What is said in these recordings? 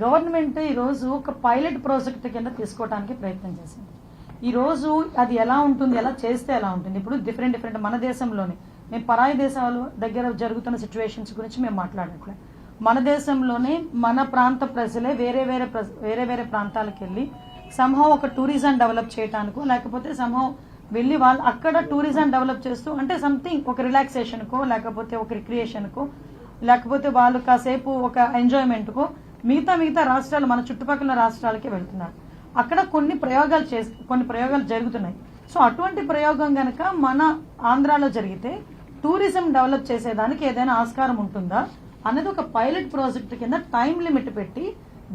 Government ఈరోజు ఒక pilot project కింద తీసుకోవడానికి ప్రయత్నం చేసింది. ఈరోజు అది ఎలా ఉంటుంది, ఎలా చేస్తే ఎలా ఉంటుంది. ఇప్పుడు డిఫరెంట్ మన దేశంలోనే, మేము పరాయి దేశాల దగ్గర జరుగుతున్న సిచ్యువేషన్స్ గురించి మేము మాట్లాడట్లేదు. మన దేశంలోనే మన ప్రాంత ప్రజలే వేరే వేరే ప్రాంతాలకు వెళ్ళి సంహవ్ ఒక టూరిజం డెవలప్ చేయడానికో, లేకపోతే సంహవ్ వెళ్ళి వాళ్ళు అక్కడ టూరిజం డెవలప్ చేస్తూ, అంటే సంథింగ్ ఒక రిలాక్సేషన్కో, లేకపోతే ఒక రిక్రియేషన్కో, లేకపోతే వాళ్ళు కాసేపు ఒక ఎంజాయ్మెంట్కో మిగతా రాష్ట్రాలు, మన చుట్టుపక్కల రాష్ట్రాలకి వెళ్తున్నారు. అక్కడ కొన్ని ప్రయోగాలు జరుగుతున్నాయి. సో అటువంటి ప్రయోగం గనక మన ఆంధ్రాలో జరిగితే టూరిజం డెవలప్ చేసేదానికి ఏదైనా ఆస్కారం ఉంటుందా అనేది ఒక పైలట్ ప్రాజెక్ట్ కింద టైం లిమిట్ పెట్టి,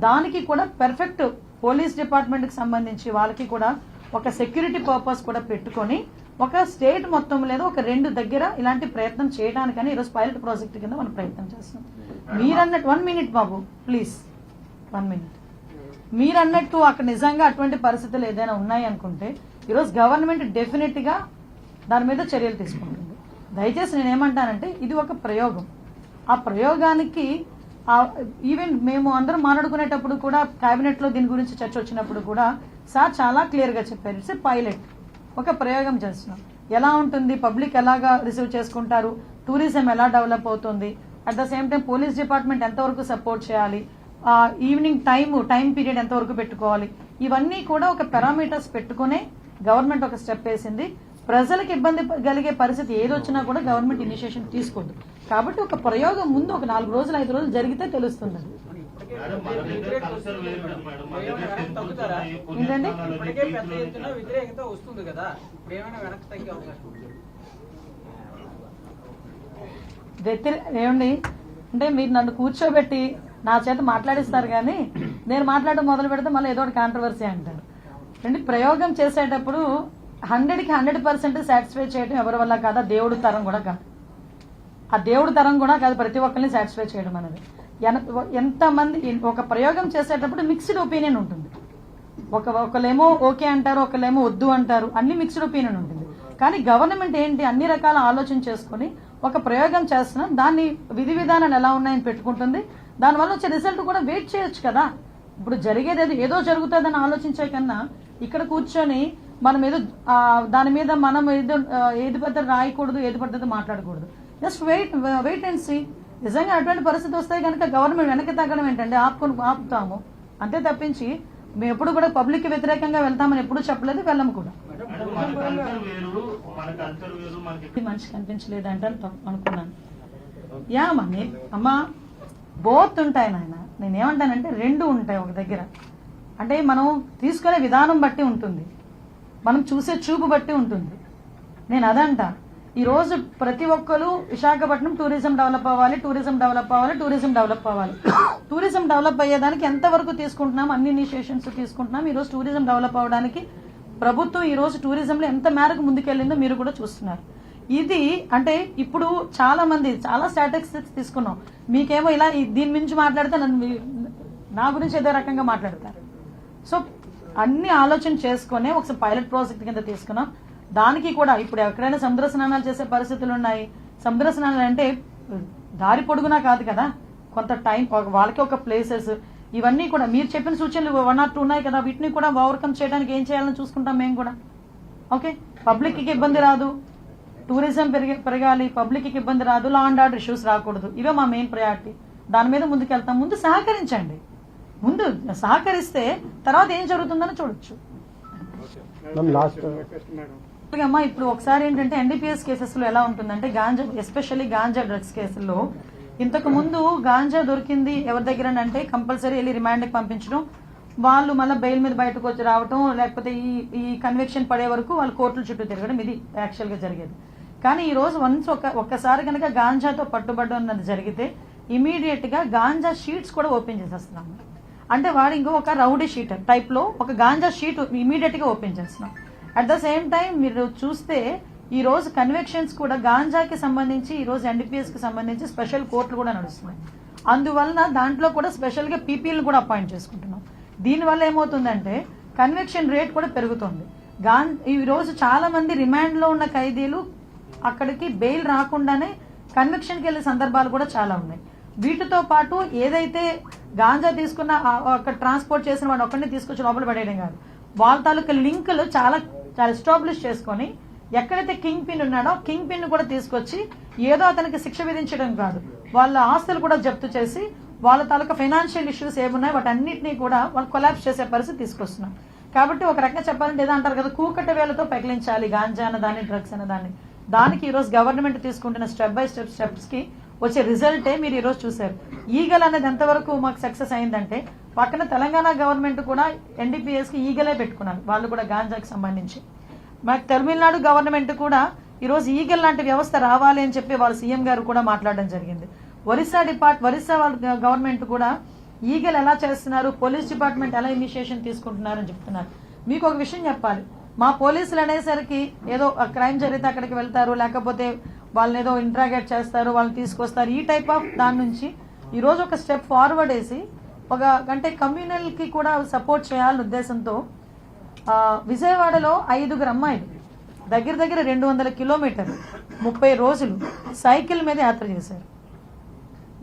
దానికి కూడా పర్ఫెక్ట్ పోలీస్ డిపార్ట్మెంట్ కి సంబంధించి వాళ్ళకి కూడా ఒక సెక్యూరిటీ పర్పస్ కూడా పెట్టుకొని ఒక స్టేట్ మొత్తం లేదా ఒక 2 దగ్గర ఇలాంటి ప్రయత్నం చేయడానికని ఈరోజు పైలట్ ప్రాజెక్ట్ కింద మనం ప్రయత్నం చేస్తున్నాం. మీరన్నట్టు 1 మినిట్ బాబు ప్లీజ్, 1 మినిట్. మీరన్నట్టు అక్కడ నిజంగా అటువంటి పరిస్థితులు ఏదైనా ఉన్నాయి అనుకుంటే ఈరోజు గవర్నమెంట్ డెఫినెట్ గా దాని మీద చర్యలు తీసుకుంటుంది. దయచేసి నేనేమంటానంటే ఇది ఒక ప్రయోగం. ఆ ప్రయోగానికి ఈవెన్ మేము అందరం మాట్లాడుకునేటప్పుడు కూడా కేబినెట్ లో దీని గురించి చర్చ వచ్చినప్పుడు కూడా సార్ చాలా క్లియర్ గా చెప్పారు, ఇట్స్ పైలట్, ఒక ప్రయోగం చేస్తున్నాం. ఎలా ఉంటుంది, పబ్లిక్ ఎలాగా రిసీవ్ చేసుకుంటారు, టూరిజం ఎలా డెవలప్ అవుతుంది, at the same time police department ఎంతవరకు సపోర్ట్ చేయాలి, ఈవినింగ్ టైం పీరియడ్ ఎంతవరకు పెట్టుకోవాలి, ఇవన్నీ కూడా ఒక పారామీటర్స్ పెట్టుకునే గవర్నమెంట్ ఒక స్టెప్ వేసింది. ప్రజలకు ఇబ్బంది కలిగే పరిస్థితి ఏదొచ్చినా కూడా గవర్నమెంట్ ఇనిషియేషన్ తీసుకోదు. కాబట్టి ఒక ప్రయోగం ముందు ఒక 4 రోజులు 5 రోజులు జరిగితే తెలుస్తుంది. ఏంటండి ఏమండి అంటే మీరు నన్ను కూర్చోబెట్టి నా చేత మాట్లాడిస్తారు, కానీ నేను మాట్లాడడం మొదలు పెడితే మళ్ళీ ఏదో ఒకటి కాంట్రవర్సీ అంటారు. అంటే ప్రయోగం చేసేటప్పుడు 100కి 100% సాటిస్ఫై చేయడం ఎవరి వల్ల కాదు, ఆ దేవుడి తరం కూడా కాదు. ఆ దేవుడి తరం కూడా కాదు ప్రతి ఒక్కరిని సాటిస్ఫై చేయడం అనేది. ఎంతమంది ఒక ప్రయోగం చేసేటప్పుడు మిక్స్డ్ ఒపీనియన్ ఉంటుంది. ఒకళ్ళేమో ఓకే అంటారు, ఒకళ్ళేమో వద్దు అంటారు, అన్ని మిక్స్డ్ ఒపీనియన్ ఉంటుంది. కానీ గవర్నమెంట్ ఏంటి, అన్ని రకాల ఆలోచన చేసుకుని ఒక ప్రయోగం చేస్తున్నాం, దాన్ని విధి విధానాలు ఎలా ఉన్నాయని పెట్టుకుంటుంది. దానివల్ల వచ్చే రిజల్ట్ కూడా వెయిట్ చేయొచ్చు కదా. ఇప్పుడు జరిగేది ఏదో జరుగుతుందని ఆలోచించే కన్నా ఇక్కడ కూర్చొని మనం ఏదో దాని మీద మనం ఏది పద్ధతి రాయకూడదు, ఏది పద్ధతి మాట్లాడకూడదు. Just wait and see. నిజంగా అటువంటి పరిస్థితి వస్తే కనుక గవర్నమెంట్ వెనక్కి తగ్గడం ఏంటంటే ఆపుతాము అంతే తప్పించి మేము ఎప్పుడు కూడా పబ్లిక్ కి వ్యతిరేకంగా వెళ్తామని ఎప్పుడు చెప్పలేదు, వెళ్ళము కూడా. మనిషి కనిపించలేదు అంటే అనుకున్నాను. యా మనీ అమ్మా బోత్ ఉంటాయి నాయన. నేనేమంటానంటే 2 ఉంటాయి ఒక దగ్గర. అంటే మనం తీసుకునే విధానం బట్టి ఉంటుంది, మనం చూసే చూపు బట్టి ఉంటుంది. నేను అదంటా. ఈ రోజు ప్రతి ఒక్కరు విశాఖపట్నం టూరిజం డెవలప్ అవ్వాలి, టూరిజం డెవలప్ అయ్యేదానికి ఎంతవరకు తీసుకుంటున్నాం, అన్ని ఇనిషియేషన్స్ తీసుకుంటున్నాం. ఈ రోజు టూరిజం డెవలప్ అవడానికి ప్రభుత్వం ఈ రోజు టూరిజంలో ఎంత మేరకు ముందుకెళ్లిందో మీరు కూడా చూస్తున్నారు. ఇది అంటే ఇప్పుడు చాలా స్టాటిస్టిక్స్ తీసుకున్నాం. మీకేమో ఇలా దీని మించి మాట్లాడితే నా గురించి ఏదో రకంగా మాట్లాడతారు. సో అన్ని ఆలోచన చేసుకునే ఒకసారి పైలట్ ప్రాజెక్ట్ కింద తీసుకున్నాం. దానికి కూడా ఇప్పుడు ఎక్కడైనా సముద్ర స్నానాలు చేసే పరిస్థితులు ఉన్నాయి. సముద్ర స్నానాలు అంటే దారి పొడుగునా కాదు కదా, కొంత టైం వాళ్ళకి ఒక ప్లేసెస్, ఇవన్నీ కూడా మీరు చెప్పిన సూచనలు 1 or 2 ఉన్నాయి కదా, వీటిని కూడా ఓవర్కమ్ చేయడానికి ఏం చేయాలని చూసుకుంటాం మేము కూడా. ఓకే, పబ్లిక్ కి ఇబ్బంది రాదు, టూరిజం పెరగాలి, పబ్లిక్ కి ఇబ్బంది రాదు, లా అండ్ ఆర్డర్ ఇష్యూస్ రాకూడదు. ఇవే మా మెయిన్ ప్రయారిటీ. దాని మీద ముందుకెళ్తాం. ముందు సహకరించండి, ముందు సహకరిస్తే తర్వాత ఏం జరుగుతుందని చూడొచ్చు. అమ్మా ఇప్పుడు ఒకసారి ఏంటంటే ఎన్డీపీఎస్ కేసెస్ లో ఎలా ఉంటుందంటే గాంజా, ఎస్పెషల్లీ గాంజా డ్రగ్స్ కేసుల్లో ఇంతకు ముందు గాంజా దొరికింది ఎవరి దగ్గర అంటే కంపల్సరీ వెళ్ళి రిమాండ్ కి పంపించడం, వాళ్ళు మళ్ళీ బెయిల్ మీద బయటకు వచ్చి రావటం, లేకపోతే ఈ కన్విక్షన్ పడే వరకు వాళ్ళు కోర్టుల చుట్టూ తిరగడం, ఇది యాక్చువల్ గా జరిగేది. కానీ ఈ రోజు వన్స్ ఒక్కసారి కనుక గాంజాతో పట్టుబడ్డం అన్నది జరిగితే ఇమీడియట్ గా గాంజా షీట్స్ కూడా ఓపెన్ చేసేస్తున్నాము. అంటే వాడు ఇంకో ఒక రౌడీ షీటర్ టైప్ లో ఒక గాంజా షీట్ ఇమీడియట్ గా ఓపెన్ చేస్తున్నాం. అట్ ద సేమ్ టైం మీరు చూస్తే ఈ రోజు కన్విక్షన్స్ కూడా గాంజాకి సంబంధించి ఈ రోజు ఎన్డీపీఎస్ కి సంబంధించి స్పెషల్ కోర్టులు కూడా నడుస్తున్నాయి. అందువలన దాంట్లో కూడా స్పెషల్ గా పీపీఎల్ కూడా అపాయింట్ చేసుకుంటున్నాం. దీనివల్ల ఏమవుతుందంటే కన్విక్షన్ రేట్ కూడా పెరుగుతుంది. ఈ రోజు చాలా మంది రిమాండ్ లో ఉన్న ఖైదీలు అక్కడికి బెయిల్ రాకుండానే కన్విక్షన్ కి వెళ్లే సందర్భాలు కూడా చాలా ఉన్నాయి. వీటితో పాటు ఏదైతే గాంజా తీసుకున్న ఒక ట్రాన్స్పోర్ట్ చేసిన వాడు ఒక్కడిని తీసుకొచ్చి లోపల పడేయడం కాదు, వాళ్ళ తాలూకా లింకులు చాలా చాలా ఎస్టాబ్లిష్ చేసుకొని ఎక్కడైతే కింగ్ పిన్ ఉన్నాడో కింగ్ పిన్ కూడా తీసుకొచ్చి ఏదో అతనికి శిక్ష విధించడం కాదు, వాళ్ళ ఆస్తులు కూడా జప్తు చేసి వాళ్ళ తాలూకా ఫైనాన్షియల్ ఇష్యూస్ ఏమున్నాయి వాటన్నిటినీ కూడా వాళ్ళు కొలాప్స్ చేసే పరిస్థితి తీసుకొస్తున్నాం. కాబట్టి ఒక రకంగా చెప్పాలంటే ఏదో అంటారు కదా, కూకట వేలతో పెకిలించాలి గాంజా అన్న దాన్ని, డ్రగ్స్ అన్న దాన్ని. దానికి ఈ రోజు గవర్నమెంట్ తీసుకుంటున్న స్టెప్ బై స్టెప్స్ కి వచ్చే రిజల్టే మీరు ఈ రోజు చూశారు. ఈగల్ అనేది ఎంతవరకు మాకు సక్సెస్ అయిందంటే పక్కన తెలంగాణ గవర్నమెంట్ కూడా ఎన్డీపీఎస్ కి ఈగలే పెట్టుకున్నారు, వాళ్ళు కూడా గాంజాకి సంబంధించి. మాకు తమిళనాడు గవర్నమెంట్ కూడా ఈ రోజు ఈగల్ లాంటి వ్యవస్థ రావాలి అని చెప్పి వాళ్ళ సీఎం గారు కూడా మాట్లాడడం జరిగింది. ఒరిస్సా గవర్నమెంట్ కూడా ఈగల్ ఎలా చేస్తున్నారు, పోలీస్ డిపార్ట్మెంట్ ఎలా ఇనిషియేషన్ తీసుకుంటున్నారు అని చెప్తున్నారు. మీకు ఒక విషయం చెప్పాలి, మా పోలీసులు అనేసరికి ఏదో క్రైమ్ జరిగితే అక్కడికి వెళ్తారు, లేకపోతే వాళ్ళని ఏదో ఇంట్రాగేట్ చేస్తారు, వాళ్ళని తీసుకొస్తారు, ఈ టైప్ ఆఫ్ దాని నుంచి ఈ రోజు ఒక స్టెప్ ఫార్వర్డ్ వేసి ఒక అంటే కమ్యూనల్ కి కూడా సపోర్ట్ చేయాలనే ఉద్దేశంతో విజయవాడలో 5 అమ్మాయిలు దగ్గర 200 కిలోమీటర్లు 30 రోజులు సైకిల్ మీద యాత్ర చేశారు.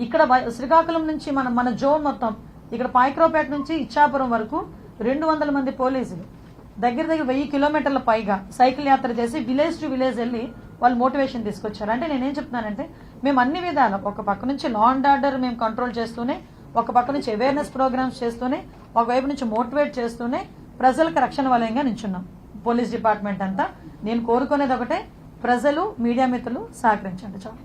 ఇక్కడ శ్రీకాకుళం నుంచి మన జోన్ మొత్తం ఇక్కడ పాయక్రోపేట నుంచి ఇచ్చాపురం వరకు 200 మంది పోలీసులు దగ్గర 1000 కిలోమీటర్ల పైగా సైకిల్ యాత్ర చేసి విలేజ్ టు విలేజ్ వెళ్ళి వాళ్ళు మోటివేషన్ తీసుకొచ్చారు. అంటే నేనేం చెప్తున్నానంటే మేము అన్ని విధాలు ఒక పక్క నుంచి లా అండ్ ఆర్డర్ మేము కంట్రోల్ చేస్తూనే, ఒక పక్క నుంచి అవేర్నెస్ ప్రోగ్రామ్స్ చేస్తూనే, ఒకవైపు నుంచి మోటివేట్ చేస్తూనే ప్రజలకు రక్షణ వలయంగా నించున్నాం పోలీస్ డిపార్ట్మెంట్ అంతా. నేను కోరుకునేది ఒకటే, ప్రజలు మీడియా మిత్రులు సహకరించండి చాలు.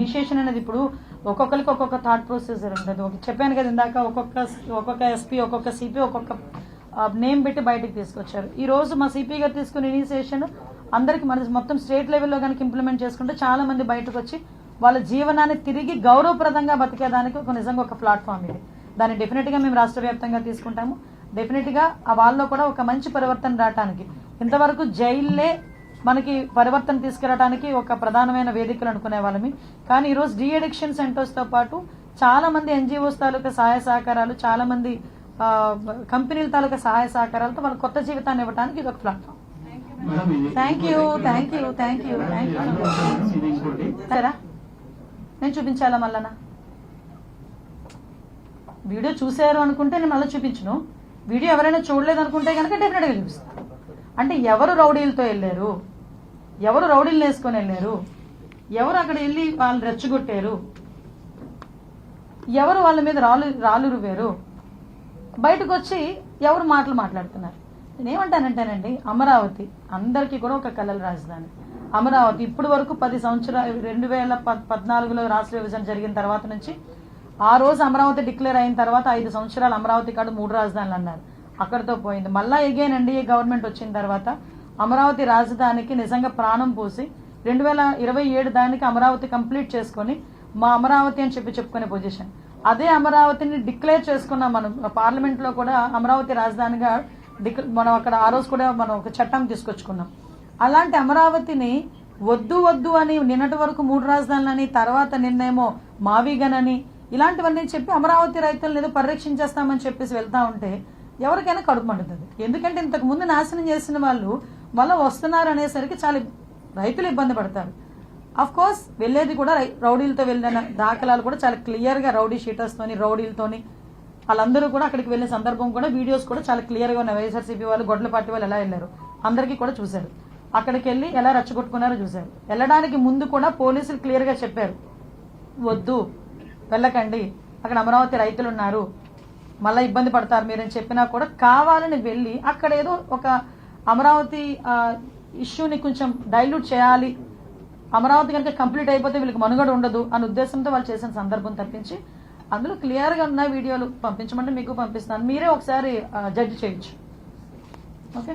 ఇనిషియేషన్ అనేది ఇప్పుడు ఒక్కొక్కరికి ఒక్కొక్క థాట్ ప్రొసీజర్ ఉంటుంది. చెప్పాను కదా ఇందాక, ఒక్కొక్క ఎస్పీ, ఒక్కొక్క సిపి, ఒక్కొక్క నేమ్ పెట్టి బయటకు తీసుకొచ్చారు. ఈ రోజు మా సిపి గారు తీసుకున్న ఇనిషియేషన్ అందరికి మన మొత్తం స్టేట్ లెవెల్లో కనుక ఇంప్లిమెంట్ చేసుకుంటే చాలా మంది బయటకు వచ్చి వాళ్ళ జీవనాన్ని తిరిగి గౌరవప్రదంగా బతికేదానికి నిజంగా ఒక ప్లాట్ఫామ్ ఇది. దాన్ని డెఫినెట్ గా మేము రాష్ట్ర వ్యాప్తంగా తీసుకుంటాము. డెఫినెట్ గా వాళ్ళలో కూడా ఒక మంచి పరివర్తన రావడానికి, ఇంతవరకు జైల్లే మనకి పరివర్తన తీసుకురావడానికి ఒక ప్రధానమైన వేదికలు అనుకునే వాళ్ళమి. కానీ ఈరోజు డీ అడిక్షన్ సెంటర్స్ తో పాటు చాలా మంది ఎన్జిఓస్ తాలూకా సహాయ సహకారాలు, చాలా మంది కంపెనీల తాలూకా సహాయ సహకారాలతో వాళ్ళ కొత్త జీవితాన్ని ఇవ్వడానికి ఇది ఒక ప్లాట్ఫామ్. Thank you. సరే నేను చూపించాలా మళ్ళా? వీడియో చూసారు అనుకుంటే నేను మళ్ళీ చూపించను. వీడియో ఎవరైనా చూడలేదు అనుకుంటే కనుక డెఫినెట్ గా చూపిస్తాను. అంటే ఎవరు రౌడీలతో వెళ్ళారు, ఎవరు రౌడీలు వేసుకొని వెళ్ళారు, ఎవరు అక్కడ వెళ్ళి వాళ్ళు రెచ్చగొట్టారు, ఎవరు వాళ్ళ మీద రాళ్ళు రువ్వారు, బయటకు వచ్చి ఎవరు మాట్లాడుతున్నారు. నేనేమంటానంటేనండి, అమరావతి అందరికీ కూడా ఒక కళల రాజధాని. అమరావతి ఇప్పుడు వరకు 10 సంవత్సరాలు 2014లో రాష్ట్ర విభజన జరిగిన తర్వాత నుంచి ఆ రోజు అమరావతి డిక్లేర్ అయిన తర్వాత 5 సంవత్సరాలు అమరావతి కాదు 3 రాజధానులు అన్నారు, అక్కడితో పోయింది. మళ్ళా ఎగైన్ ఎన్డీఏ గవర్నమెంట్ వచ్చిన తర్వాత అమరావతి రాజధానికి నిజంగా ప్రాణం పోసి 2027 దానికి అమరావతి కంప్లీట్ చేసుకుని మా అమరావతి అని చెప్పుకునే పొజిషన్. అదే అమరావతిని డిక్లేర్ చేసుకున్నాం మనం పార్లమెంట్ లో కూడా, అమరావతి రాజధానిగా మనం అక్కడ ఆ రోజు కూడా మనం ఒక చట్టం తీసుకొచ్చుకున్నాం. అలాంటి అమరావతిని వద్దు అని నిన్నటి వరకు 3 రాజధానులని, తర్వాత నిన్నేమో మావిగనని ఇలాంటివన్నీ చెప్పి అమరావతి రైతులను ఏదో పరిరక్షించేస్తామని చెప్పేసి వెళ్తా ఉంటే ఎవరికైనా కడుపు మండుతుంది. ఎందుకంటే ఇంతకు ముందు నాశనం చేసిన వాళ్ళు మళ్ళీ వస్తున్నారు అనేసరికి చాలా రైతులు ఇబ్బంది పడతారు. అఫ్ కోర్స్ వెళ్లేది కూడా రౌడీలతో వెళ్ళిన దాఖలాలు కూడా చాలా క్లియర్ గా, రౌడీ షీటర్స్ తోని, రౌడీలతోని వాళ్ళందరూ కూడా అక్కడికి వెళ్లే సందర్భం కూడా వీడియోస్ కూడా చాలా క్లియర్ గా ఉన్నాయి. వైఎస్ఆర్సీపీ వాళ్ళు, గొడ్ల పార్టీ వాళ్ళు ఎలా వెళ్లారు అందరికీ కూడా చూశారు. అక్కడికి వెళ్లి ఎలా రచ్చగొట్టుకున్నారో చూశారు. వెళ్ళడానికి ముందు కూడా పోలీసులు క్లియర్ గా చెప్పారు, వద్దు వెళ్ళకండి, అక్కడ అమరావతి రైతులు ఉన్నారు, మళ్ళీ ఇబ్బంది పడతారు మీరని చెప్పినా కూడా కావాలని వెళ్లి అక్కడ ఏదో ఒక అమరావతి ఇష్యూని కొంచెం డైల్యూట్ చేయాలి, అమరావతి కనుక కంప్లీట్ అయిపోతే వీళ్ళకి మనుగడ ఉండదు అనే ఉద్దేశంతో వాళ్ళు చేసిన సందర్భం తప్పించి అందులో క్లియర్ గా ఉన్న వీడియోలు పంపించమంటే మీకు పంపిస్తాను, మీరే ఒకసారి జడ్జి చేయొచ్చు. ఓకే.